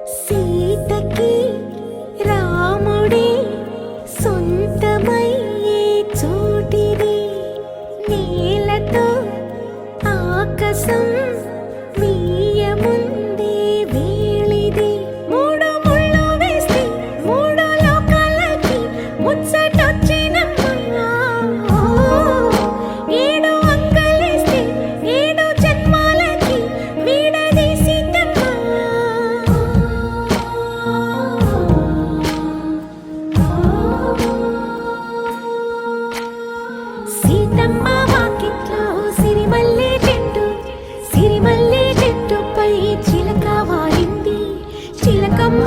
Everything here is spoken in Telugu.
సీతకి రాముడే సొంతమయ్యే చోటిది, నేలతో ఆకాశం మీయముందే వేళిది. మూడు ముళ్ళు వేస్తే మూడు లోకాలకి ముచ్చటొచ్చినమ్మా. ఏడు అంగలేస్తే ఏడు జన్మాలకి వీడదీసిందమ్మా. సీతమ్మ వాకిట్లో సిరిమల్లె చెట్టు, సిరిమల్లె చెట్టుపై చిలక వాలింది. చిలకమ్మ